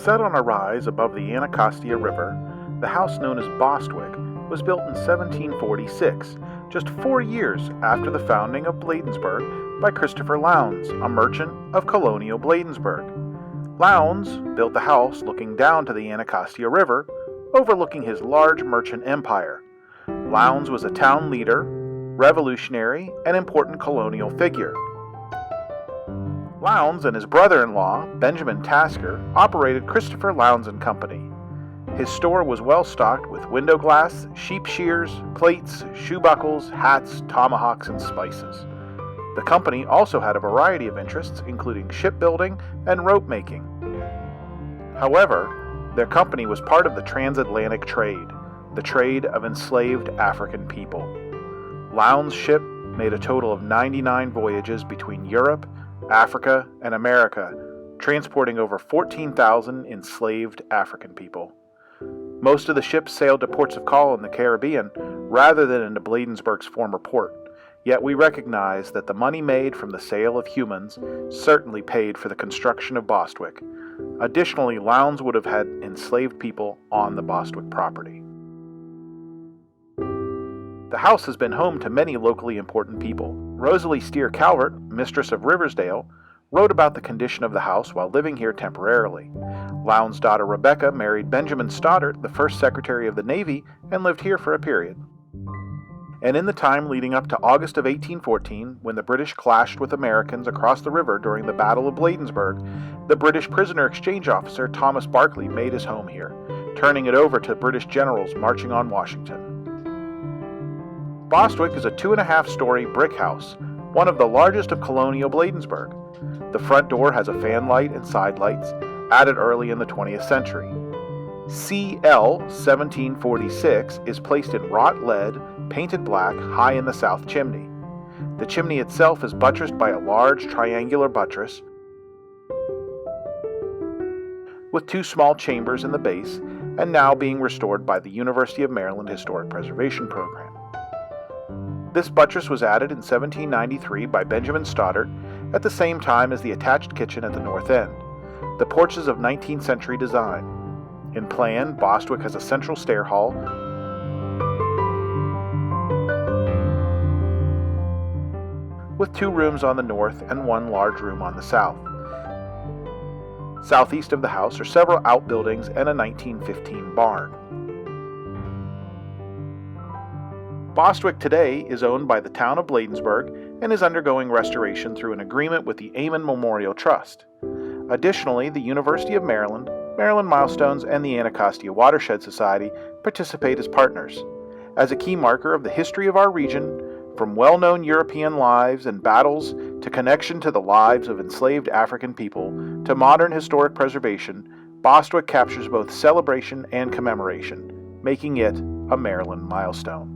Set on a rise above the Anacostia River, the house known as Bostwick was built in 1746, just 4 years after the founding of Bladensburg by Christopher Lowndes, a merchant of colonial Bladensburg. Lowndes built the house looking down to the Anacostia River, overlooking his large merchant empire. Lowndes was a town leader, revolutionary, and important colonial figure. Lowndes and his brother-in-law, Benjamin Tasker, operated Christopher Lowndes and Company. His store was well stocked with window glass, sheep shears, plates, shoe buckles, hats, tomahawks, and spices. The company also had a variety of interests, including shipbuilding and rope making. However, their company was part of the transatlantic trade, the trade of enslaved African people. Lowndes' ship made a total of 99 voyages between Europe, Africa, and America, transporting over 14,000 enslaved African people. Most of the ships sailed to ports of call in the Caribbean rather than into Bladensburg's former port, yet we recognize that the money made from the sale of humans certainly paid for the construction of Bostwick. Additionally, Lowndes would have had enslaved people on the Bostwick property. The house has been home to many locally important people. Rosalie Steer Calvert, mistress of Riversdale, wrote about the condition of the house while living here temporarily. Lowndes' daughter Rebecca married Benjamin Stoddard, the first Secretary of the Navy, and lived here for a period. And in the time leading up to August of 1814, when the British clashed with Americans across the river during the Battle of Bladensburg, the British prisoner exchange officer Thomas Barclay made his home here, turning it over to British generals marching on Washington. Bostwick is a 2.5-story brick house, one of the largest of colonial Bladensburg. The front door has a fan light and side lights, added early in the 20th century. CL 1746 is placed in wrought lead, painted black, high in the south chimney. The chimney itself is buttressed by a large triangular buttress with 2 small chambers in the base, and now being restored by the University of Maryland Historic Preservation Program. This buttress was added in 1793 by Benjamin Stoddard at the same time as the attached kitchen at the north end. The porch is of 19th century design. In plan, Bostwick has a central stair hall with 2 rooms on the north and 1 large room on the south. Southeast of the house are several outbuildings and a 1915 barn. Bostwick today is owned by the town of Bladensburg and is undergoing restoration through an agreement with the Amen Memorial Trust. Additionally, the University of Maryland, Maryland Milestones, and the Anacostia Watershed Society participate as partners. As a key marker of the history of our region, from well-known European lives and battles to connection to the lives of enslaved African people to modern historic preservation, Bostwick captures both celebration and commemoration, making it a Maryland milestone.